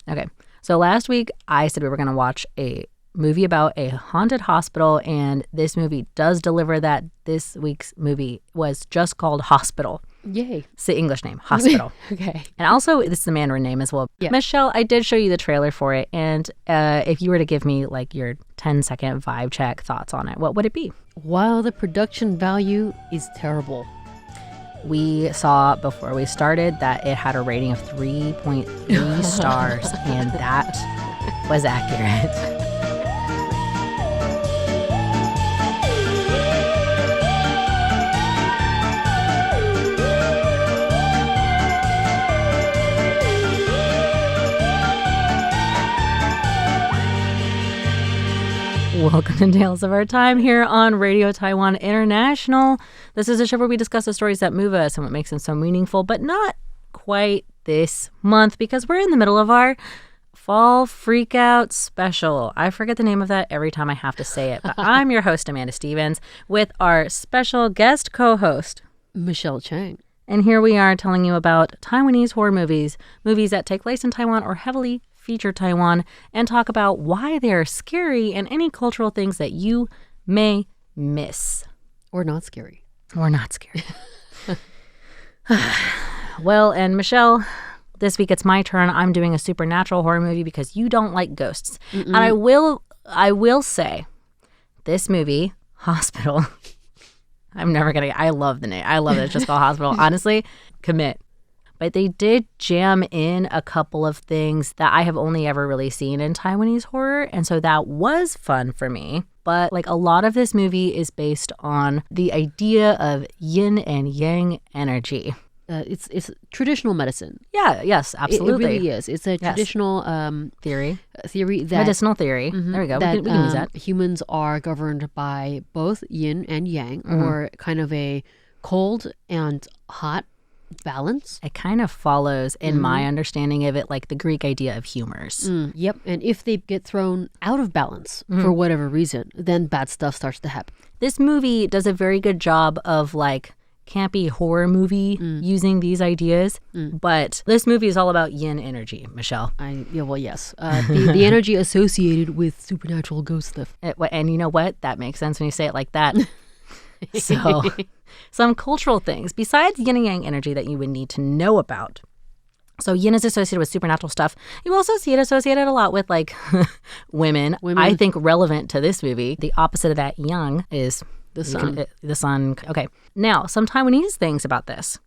Okay. So last week, I said we were going to watch a movie about a haunted hospital, and this movie does deliver that. This week's movie was just called Hospital. Yay. It's the English name, Hospital. Okay. And also, this is the Mandarin name as well. Yeah. Michelle, I did show you the trailer for it, and if you were to give me like your 10-second vibe check thoughts on it, what would it be? While the production value is terrible. We saw before we started that it had a rating of 3.3 stars, and that was accurate. Welcome to Tales of Our Time here on Radio Taiwan International. This is a show where we discuss the stories that move us and what makes them so meaningful, but not quite this month because we're in the middle of our Fall Freakout special. I forget the name of that every time I have to say it, but I'm your host, Amanda Stevens, with our special guest co-host, Michelle Chang. And here we are telling you about Taiwanese horror movies, movies that take place in Taiwan or heavily feature Taiwan, and talk about why they're scary and any cultural things that you may miss. Or not scary. Or not scary. Well, and Michelle, this week it's my turn. I'm doing a supernatural horror movie because you don't like ghosts. And I will say, this movie, Hospital, I love the name. I love that it's just called Hospital. Honestly, commit. But they did jam in a couple of things that I have only ever really seen in Taiwanese horror. And so that was fun for me. But like a lot of this movie is based on the idea of yin and yang energy. It's traditional medicine. Yeah, yes, absolutely. It really is. It's a traditional theory that medicinal theory. There we go. That, we can use that. Humans are governed by both yin and yang, or kind of a cold and hot balance. It kind of follows, in my understanding of it, like the Greek idea of humors. Yep. And if they get thrown out of balance for whatever reason, then bad stuff starts to happen. This movie does a very good job of like campy horror movie using these ideas, but this movie is all about yin energy, Michelle. Yes. The energy associated with supernatural ghost stuff. And you know what? That makes sense when you say it like that. So, some cultural things besides yin and yang energy that you would need to know about. So yin is associated with supernatural stuff. You also see it associated a lot with like women. I think relevant to this movie. The opposite of that yang is the sun. The sun. Okay. Now, some Taiwanese things about this.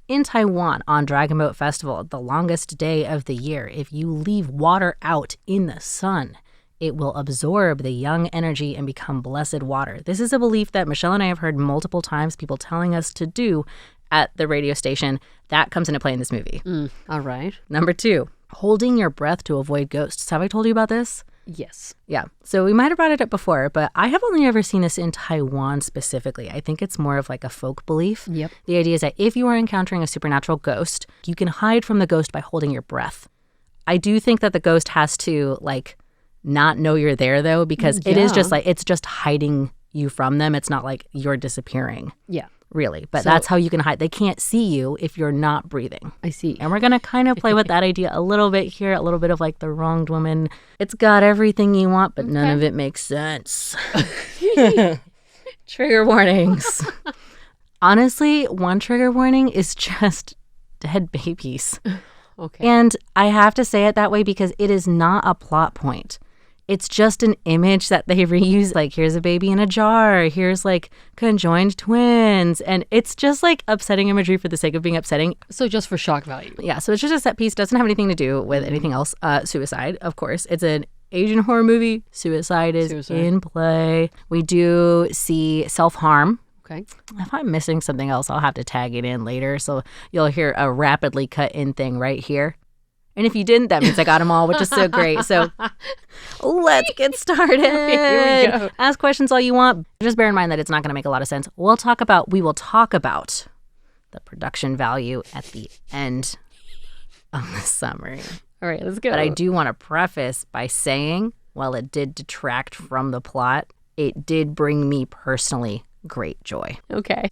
In Taiwan, on Dragon Boat Festival, the longest day of the year, if you leave water out in the sun, it will absorb the yang energy and become blessed water. This is a belief that Michelle and I have heard multiple times, people telling us to do at the radio station. That comes into play in this movie. All right. Number 2, holding your breath to avoid ghosts. Have I told you about this? Yes. Yeah. So we might have brought it up before, but I have only ever seen this in Taiwan specifically. I think it's more of like a folk belief. Yep. The idea is that if you are encountering a supernatural ghost, you can hide from the ghost by holding your breath. I do think that the ghost has to like not know you're there though, because it is just like, it's just hiding you from them. It's not like you're disappearing. Yeah. Really. But that's how you can hide. They can't see you if you're not breathing. I see. And we're going to kind of play with that idea a little bit here, a little bit of like the wronged woman. It's got everything you want, but none of it makes sense. Trigger warnings. Honestly, one trigger warning is just dead babies. Okay. And I have to say it that way because it is not a plot point. It's just an image that they reuse. Like, here's a baby in a jar. Here's like conjoined twins. And it's just like upsetting imagery for the sake of being upsetting. So just for shock value. Yeah. So it's just a set piece. Doesn't have anything to do with anything else. Suicide, of course. It's an Asian horror movie. Suicide is in play. We do see self-harm. Okay. If I'm missing something else, I'll have to tag it in later. So you'll hear a rapidly cut in thing right here. And if you didn't, that means I got them all, which is so great. So let's get started. Here we go. Ask questions all you want. Just bear in mind that it's not going to make a lot of sense. We will talk about the production value at the end of the summary. All right, let's go. But I do want to preface by saying, while it did detract from the plot, it did bring me personally great joy. Okay.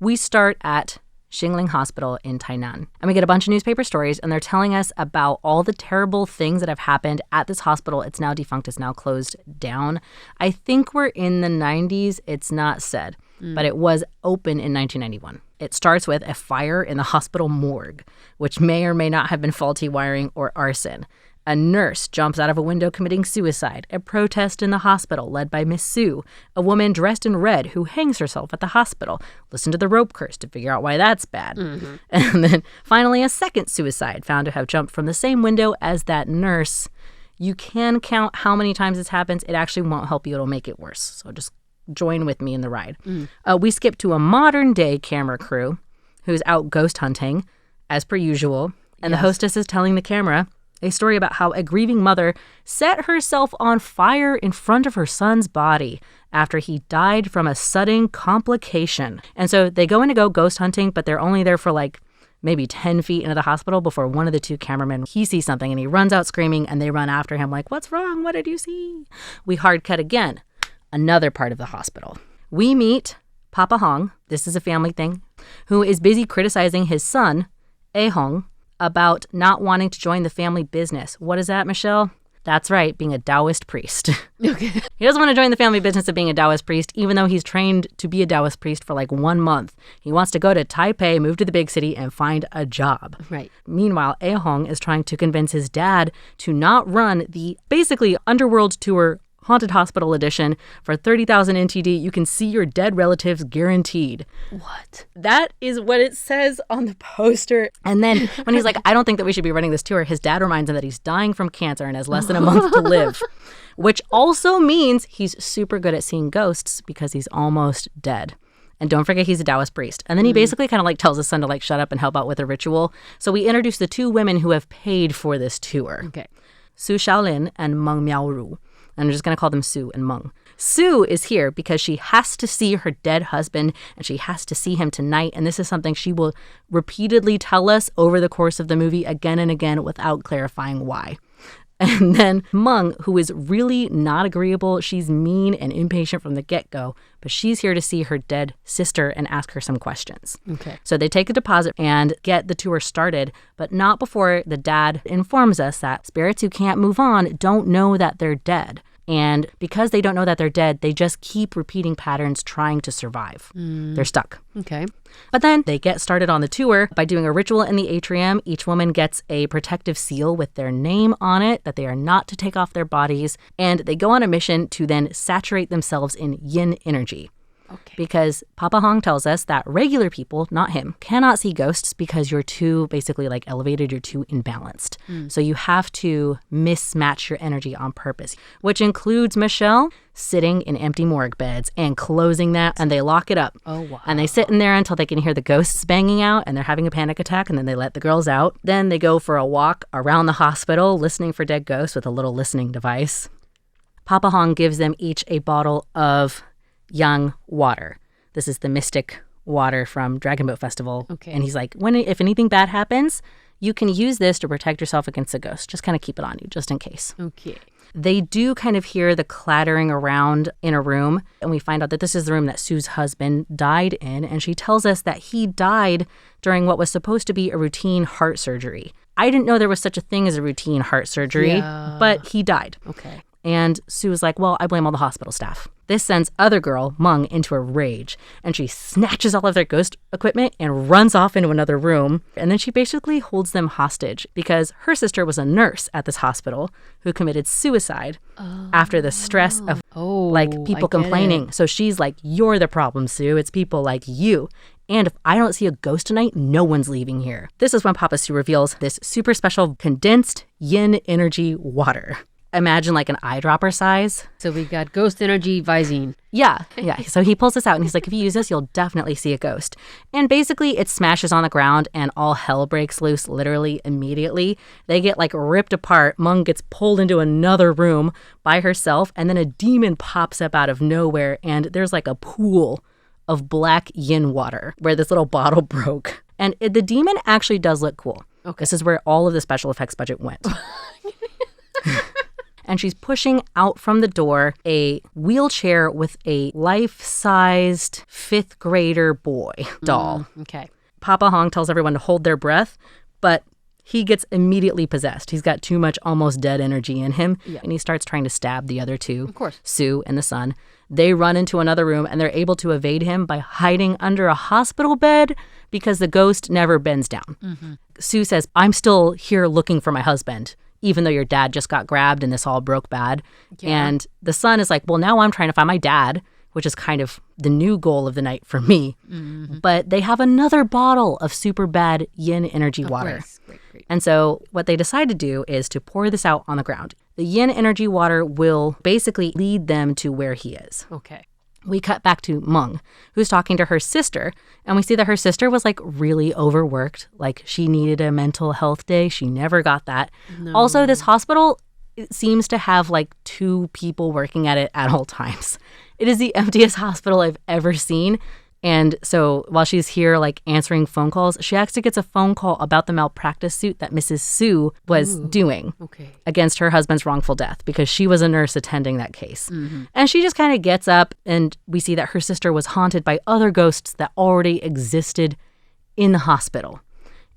We start at Xingling Hospital in Tainan. And we get a bunch of newspaper stories, and they're telling us about all the terrible things that have happened at this hospital. It's now defunct, it's now closed down. I think we're in the 90s. It's not said, but it was open in 1991. It starts with a fire in the hospital morgue, which may or may not have been faulty wiring or arson. A nurse jumps out of a window committing suicide. A protest in the hospital led by Miss Sue. A woman dressed in red who hangs herself at the hospital. Listen to the rope curse to figure out why that's bad. And then finally a second suicide found to have jumped from the same window as that nurse. You can count how many times this happens. It actually won't help you. It'll make it worse. So just join with me in the ride. We skip to a modern day camera crew who's out ghost hunting as per usual. And the hostess is telling the camera a story about how a grieving mother set herself on fire in front of her son's body after he died from a sudden complication. And so they go ghost hunting, but they're only there for like maybe 10 feet into the hospital before one of the two cameramen, he sees something and he runs out screaming and they run after him like, what's wrong? What did you see? We hard cut again. Another part of the hospital. We meet Papa Hong, this is a family thing, who is busy criticizing his son, A Hong, about not wanting to join the family business. What is that, Michelle? That's right, being a Taoist priest. Okay. He doesn't want to join the family business of being a Taoist priest, even though he's trained to be a Taoist priest for like 1 month. He wants to go to Taipei, move to the big city, and find a job. Right. Meanwhile, A Hong is trying to convince his dad to not run the basically Underworld tour Haunted Hospital Edition for 30,000 NTD. You can see your dead relatives guaranteed. What? That is what it says on the poster. And then when he's like, I don't think that we should be running this tour, his dad reminds him that he's dying from cancer and has less than a month to live, which also means he's super good at seeing ghosts because he's almost dead. And don't forget, he's a Taoist priest. And then he basically kind of like tells his son to like shut up and help out with a ritual. So we introduce the two women who have paid for this tour. Okay. Su Xiaolin and Meng Miaoru. And I'm just going to call them Sue and Meng. Sue is here because she has to see her dead husband and she has to see him tonight. And this is something she will repeatedly tell us over the course of the movie again and again without clarifying why. And then Meng, who is really not agreeable. She's mean and impatient from the get-go, but she's here to see her dead sister and ask her some questions. Okay. So they take a deposit and get the tour started, but not before the dad informs us that spirits who can't move on don't know that they're dead. And because they don't know that they're dead, they just keep repeating patterns trying to survive. They're stuck. Okay. But then they get started on the tour by doing a ritual in the atrium. Each woman gets a protective seal with their name on it that they are not to take off their bodies. And they go on a mission to then saturate themselves in yin energy. Okay. Because Papa Hong tells us that regular people, not him, cannot see ghosts because you're too basically like elevated, you're too imbalanced. So you have to mismatch your energy on purpose, which includes Michelle sitting in empty morgue beds and closing that, and they lock it up. Oh, wow. And they sit in there until they can hear the ghosts banging out and they're having a panic attack, and then they let the girls out. Then they go for a walk around the hospital listening for dead ghosts with a little listening device. Papa Hong gives them each a bottle of Yang water. This is the mystic water from Dragon Boat Festival. Okay. And he's like, if anything bad happens, you can use this to protect yourself against a ghost. Just kind of keep it on you, just in case. Okay. They do kind of hear the clattering around in a room, and we find out that this is the room that Sue's husband died in, and she tells us that he died during what was supposed to be a routine heart surgery. I didn't know there was such a thing as a routine heart surgery, but he died. Okay. And Sue was like, well, I blame all the hospital staff. This sends other girl, Meng, into a rage. And she snatches all of their ghost equipment and runs off into another room. And then she basically holds them hostage because her sister was a nurse at this hospital who committed suicide after the stress of people complaining. So she's like, you're the problem, Sue. It's people like you. And if I don't see a ghost tonight, no one's leaving here. This is when Papa Sue reveals this super special condensed yin energy water. Imagine like an eyedropper size. So we got ghost energy Visine. Yeah. So he pulls this out and he's like, if you use this, you'll definitely see a ghost. And basically it smashes on the ground and all hell breaks loose literally immediately. They get like ripped apart. Meng gets pulled into another room by herself, and then a demon pops up out of nowhere, and there's like a pool of black yin water where this little bottle broke. And the demon actually does look cool. Okay. This is where all of the special effects budget went. And she's pushing out from the door a wheelchair with a life-sized fifth grader boy doll. Okay. Papa Hong tells everyone to hold their breath, but he gets immediately possessed. He's got too much almost dead energy in him, and he starts trying to stab the other two, of course, Sue and the son. They run into another room, and they're able to evade him by hiding under a hospital bed because the ghost never bends down. Mm-hmm. Sue says, I'm still here looking for my husband, even though your dad just got grabbed and this all broke bad. Yeah. And the son is like, well, now I'm trying to find my dad, which is kind of the new goal of the night for me. Mm-hmm. But they have another bottle of super bad yin energy water. Great. And so what they decide to do is to pour this out on the ground. The yin energy water will basically lead them to where he is. Okay. We cut back to Meng, who's talking to her sister, and we see that her sister was like really overworked. Like she needed a mental health day. She never got that. No. Also, this hospital seems to have like 2 people working at it at all times. It is the emptiest hospital I've ever seen. And so while she's here like answering phone calls, she actually gets a phone call about the malpractice suit that Mrs. Sue was doing against her husband's wrongful death because she was a nurse attending that case. Mm-hmm. And she just kind of gets up, and we see that her sister was haunted by other ghosts that already existed in the hospital.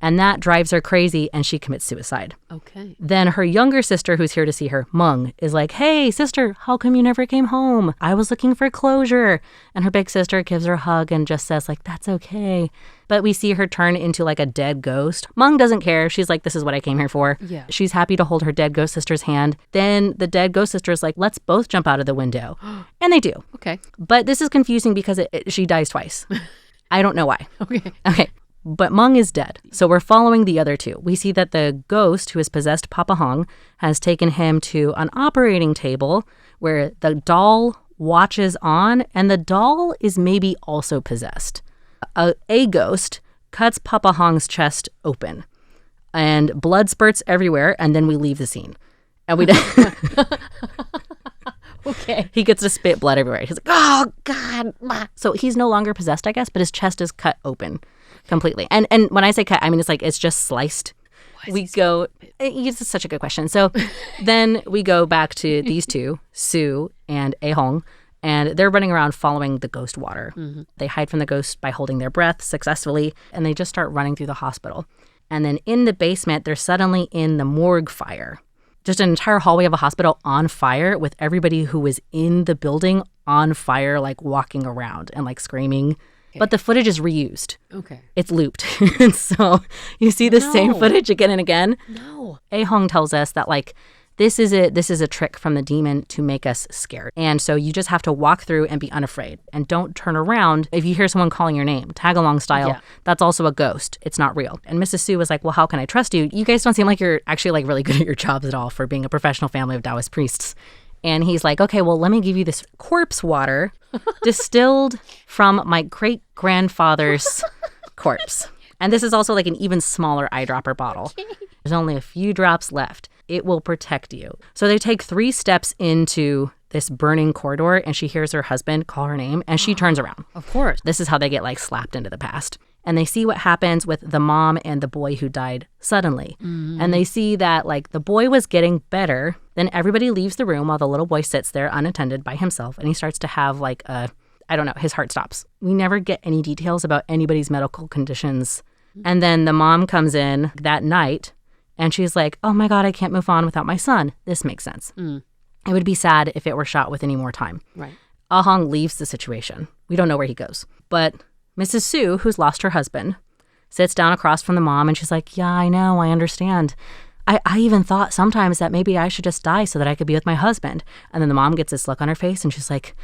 And that drives her crazy, and she commits suicide. Okay. Then her younger sister, who's here to see her, Meng, is like, hey, sister, how come you never came home? I was looking for closure. And her big sister gives her a hug and just says, like, that's okay. But we see her turn into, like, a dead ghost. Meng doesn't care. She's like, this is what I came here for. Yeah. She's happy to hold her dead ghost sister's hand. Then the dead ghost sister is like, let's both jump out of the window. And they do. Okay. But this is confusing because she dies twice. I don't know why. Okay. But Meng is dead, so we're following the other 2. We see that the ghost who has possessed Papa Hong has taken him to an operating table where the doll watches on, and the doll is maybe also possessed. A ghost cuts Papa Hong's chest open, and blood spurts everywhere, and then we leave the scene. And we Okay. He gets to spit blood everywhere. He's like, oh, God. So he's no longer possessed, I guess, but his chest is cut open completely. And when I say cut, I mean, it's just sliced. It's such a good question. So then we go back to these 2, Sue and Ahong, and they're running around following the ghost water. Mm-hmm. They hide from the ghost by holding their breath successfully, and they just start running through the hospital. And then in the basement, they're suddenly in the morgue fire. Just an entire hallway of a hospital on fire with everybody who was in the building on fire, like walking around and like screaming. Okay. But the footage is reused. Okay. It's looped. And so you see the same footage again and again. No. Ahong tells us that like this is a trick from the demon to make us scared. And so you just have to walk through and be unafraid. And don't turn around if you hear someone calling your name. Tag along style. Yeah. That's also a ghost. It's not real. And Mrs. Sue was like, well, how can I trust you? You guys don't seem like you're actually like really good at your jobs at all for being a professional family of Taoist priests. And he's like, okay, well, let me give you this corpse water distilled from my great-grandfather's corpse. And this is also like an even smaller eyedropper bottle. Okay. There's only a few drops left. It will protect you. So they take 3 steps into this burning corridor, and she hears her husband call her name, and she turns around. Of course. This is how they get like slapped into the past. And they see what happens with the mom and the boy who died suddenly. Mm-hmm. And they see that like the boy was getting better. Then everybody leaves the room while the little boy sits there unattended by himself. And he starts to have like his heart stops. We never get any details about anybody's medical conditions. And then the mom comes in that night and she's like, oh my God, I can't move on without my son. This makes sense. Mm. It would be sad if it were shot with any more time. Right. Ahong leaves the situation. We don't know where he goes. But Mrs. Sue, who's lost her husband, sits down across from the mom and she's like, yeah, I know, I understand. I even thought sometimes that maybe I should just die so that I could be with my husband. And then the mom gets this look on her face and she's like,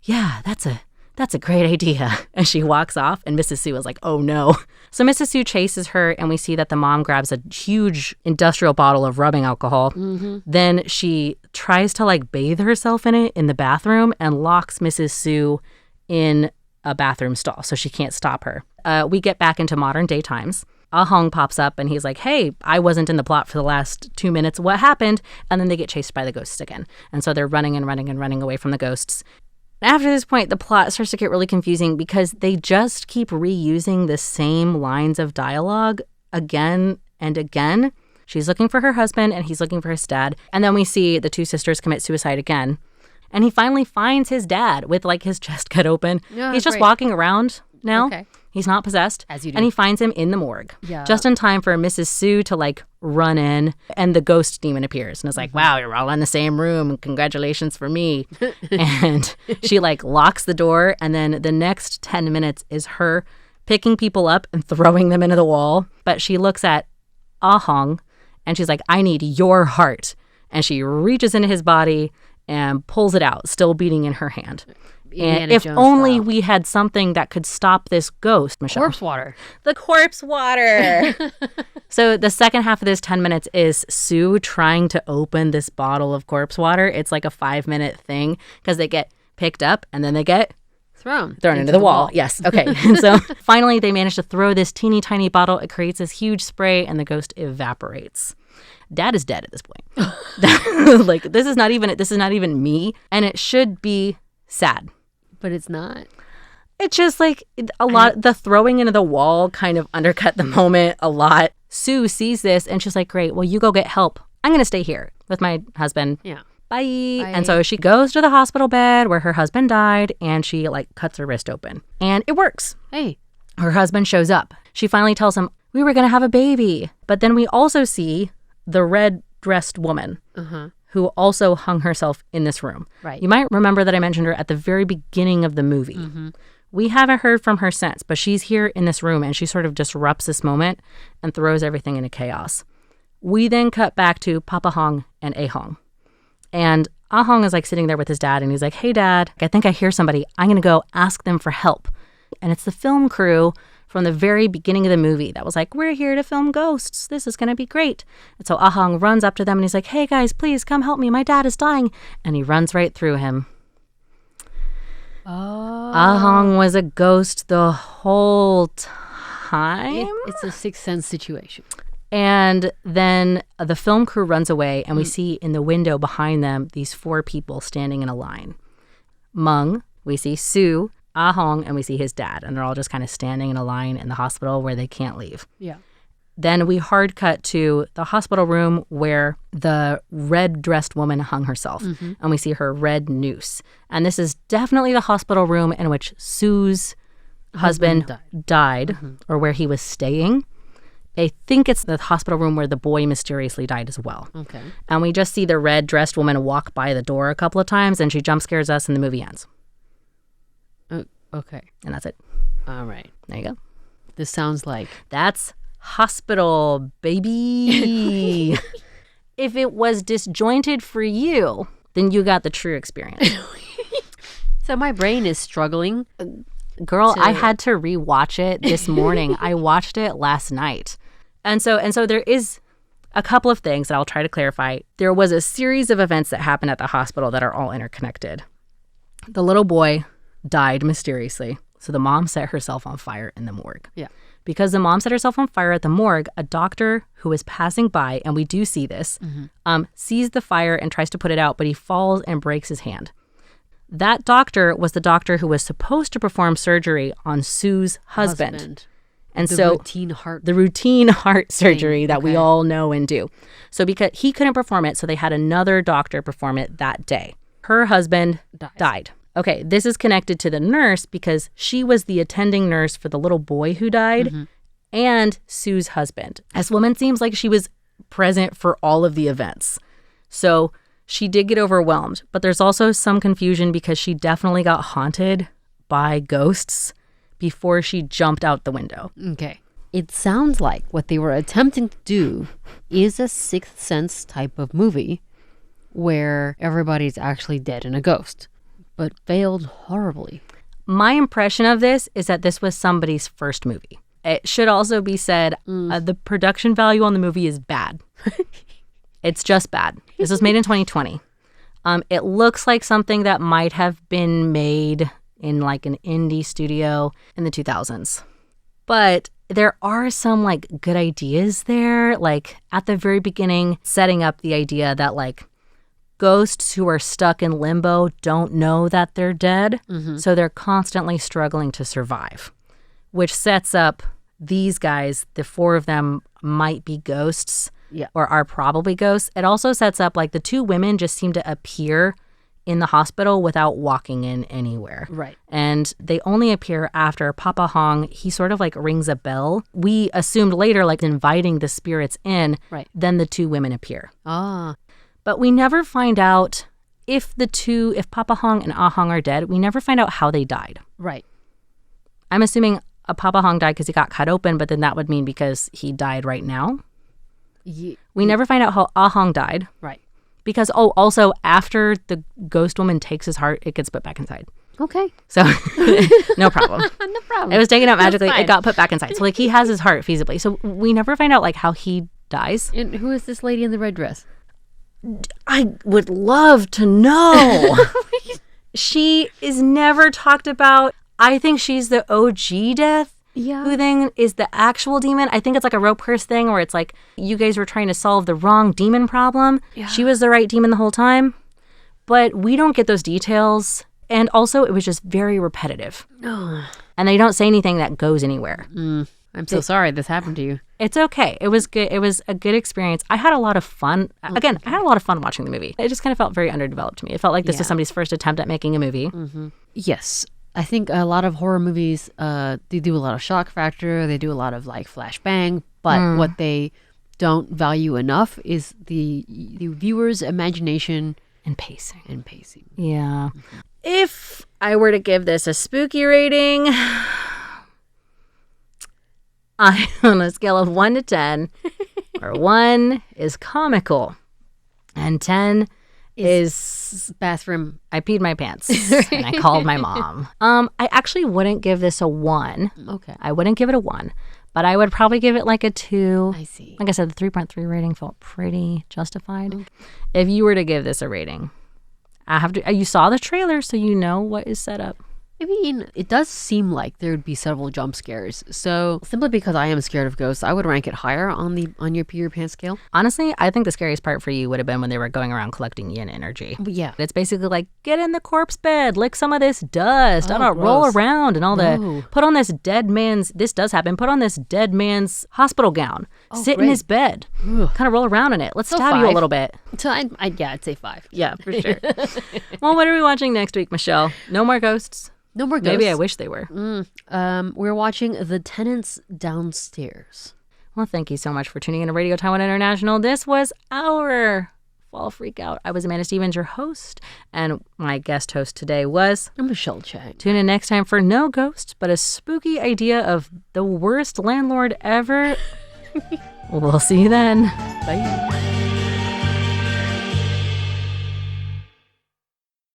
yeah, that's a great idea. And she walks off and Mrs. Sue is like, oh no. So Mrs. Sue chases her and we see that the mom grabs a huge industrial bottle of rubbing alcohol. Mm-hmm. Then she tries to like bathe herself in it in the bathroom and locks Mrs. Sue in a bathroom stall so she can't stop her. We get back into modern day times. Ahong pops up and he's like, hey, I wasn't in the plot for the last 2 minutes. What happened? And then they get chased by the ghosts again. And so they're running and running and running away from the ghosts. After this point, the plot starts to get really confusing because they just keep reusing the same lines of dialogue again and again. She's looking for her husband and he's looking for his dad. And then we see the 2 sisters commit suicide again. And he finally finds his dad with like his chest cut open. Yeah, he's just walking around now. Okay. He's not possessed. As you do. And he finds him in the morgue. Yeah. Just in time for Mrs. Sue to like run in, and the ghost demon appears. And it's like, wow, you're all in the same room. Congratulations for me. And she like locks the door. And then the next 10 minutes is her picking people up and throwing them into the wall. But she looks at Ah Hong and she's like, I need your heart. And she reaches into his body and pulls it out, still beating in her hand. And if only we had something that could stop this ghost, Michelle. Corpse water. The corpse water. So the second half of this 10 minutes is Sue trying to open this bottle of corpse water. It's like a 5-minute thing because they get picked up and then they get thrown into the wall. Yes. Okay. And so finally they manage to throw this teeny tiny bottle. It creates this huge spray and the ghost evaporates. Dad is dead at this point. Like this is not even me, and it should be sad. But it's not. It's just like a lot. The throwing into the wall kind of undercut the moment a lot. Sue sees this and she's like, great, well, you go get help. I'm going to stay here with my husband. Yeah. Bye. And so she goes to the hospital bed where her husband died and she like cuts her wrist open. And it works. Hey. Her husband shows up. She finally tells him, we were going to have a baby. But then we also see the red-dressed woman. Who also hung herself in this room. Right. You might remember that I mentioned her at the very beginning of the movie. We haven't heard from her since, but she's here in this room and she sort of disrupts this moment and throws everything into chaos. We then cut back to Papa Hong and A Hong. And Ah Hong is like sitting there with his dad and he's like, hey, Dad, I think I hear somebody. I'm going to go ask them for help. And it's the film crew from the very beginning of the movie that was like, we're here to film ghosts. This is going to be great. And so Ah Hong runs up to them and he's like, hey guys, please come help me. My dad is dying. And he runs right through him. Oh. Ah Hong was a ghost the whole time. It's a Sixth Sense situation. And then the film crew runs away and we see in the window behind them these 4 people standing in a line. Meng, we see Sue, Ah Hong, and we see his dad, and they're all just kind of standing in a line in the hospital where they can't leave. Yeah. Then we hard cut to the hospital room where the red-dressed woman hung herself, and we see her red noose. And this is definitely the hospital room in which Sue's husband died or where he was staying. I think it's the hospital room where the boy mysteriously died as well. Okay. And we just see the red-dressed woman walk by the door a couple of times, and she jump scares us, and the movie ends. Okay. And that's it. All right. There you go. This sounds like... That's Hospital, baby. If it was disjointed for you, then you got the true experience. So my brain is struggling. Girl, I had to rewatch it this morning. I watched it last night. And so there is a couple of things that I'll try to clarify. There was a series of events that happened at the hospital that are all interconnected. The little boy died mysteriously. So the mom set herself on fire in the morgue. Yeah. Because the mom set herself on fire at the morgue, a doctor who is passing by, and we do see this, sees the fire and tries to put it out, but he falls and breaks his hand. That doctor was the doctor who was supposed to perform surgery on Sue's husband. And so the routine heart surgery that we all know and do. So because he couldn't perform it, so they had another doctor perform it that day. Her husband died. Okay, this is connected to the nurse because she was the attending nurse for the little boy who died and Sue's husband. This woman seems like she was present for all of the events. So she did get overwhelmed, but there's also some confusion because she definitely got haunted by ghosts before she jumped out the window. Okay. It sounds like what they were attempting to do is a Sixth Sense type of movie where everybody's actually dead and a ghost, but failed horribly. My impression of this is that this was somebody's first movie. It should also be said, the production value on the movie is bad. It's just bad. This was made in 2020. It looks like something that might have been made in like an indie studio in the 2000s. But there are some like good ideas there. Like at the very beginning, setting up the idea that like ghosts who are stuck in limbo don't know that they're dead. So they're constantly struggling to survive, which sets up these guys. The 4 of them might be ghosts or are probably ghosts. It also sets up like the 2 women just seem to appear in the hospital without walking in anywhere. Right. And they only appear after Papa Hong, he sort of like rings a bell. We assumed later, like inviting the spirits in, Right. then the two women appear. Ah. But we never find out if Papa Hong and Ah Hong are dead, we never find out how they died. Right. I'm assuming Papa Hong died because he got cut open, but then that would mean because he died right now. We never find out how Ah Hong died. Right. Because, also after the ghost woman takes his heart, it gets put back inside. Okay. So, no problem. No problem. It was taken out magically. Fine. It got put back inside. So, like, he has his heart feasibly. So, we never find out, like, how he dies. And who is this lady in the red dress? I would love to know. She is never talked about. I think she's the OG death. Yeah. Who then is the actual demon? I think it's like a rope curse thing where it's like you guys were trying to solve the wrong demon problem. Yeah. She was the right demon the whole time. But we don't get those details. And also, it was just very repetitive. And they don't say anything that goes anywhere. I'm so sorry this happened to you. It's okay. It was good. It was a good experience. I had a lot of fun. Again, I had a lot of fun watching the movie. It just kind of felt very underdeveloped to me. It felt like this was somebody's first attempt at making a movie. Yes. I think a lot of horror movies, they do a lot of shock factor. They do a lot of like flashbang. But what they don't value enough is the viewer's imagination And pacing. Yeah. If I were to give this a spooky rating, on a scale of 1 to 10, where 1 is comical and 10 is bathroom. I peed my pants and I called my mom. I actually wouldn't give this a 1. Okay. I wouldn't give it a 1, but I would probably give it like a 2. I see. Like I said, the 3.3 rating felt pretty justified. If you were to give this a rating, you saw the trailer, so you know what is set up. I mean, it does seem like there would be several jump scares. So simply because I am scared of ghosts, I would rank it higher on your pee your pants scale. Honestly, I think the scariest part for you would have been when they were going around collecting yin energy. But yeah. It's basically like, get in the corpse bed, lick some of this dust, I don't know, roll gross. around and all No. put on this dead man's hospital gown, sit in great. his bed, kind of roll around in it. Let's So stab you a 5. little bit. So I'd say 5. Yeah, for sure. Well, what are we watching next week, Michelle? No more ghosts? No more ghosts. Maybe I wish they were. We're watching The Tenants Downstairs. Well, thank you so much for tuning in to Radio Taiwan International. This was our Fall Freakout. I was Amanda Stevens, your host, and my guest host today was Michelle Chang. Tune in next time for no ghosts, but a spooky idea of the worst landlord ever. We'll see you then. Bye.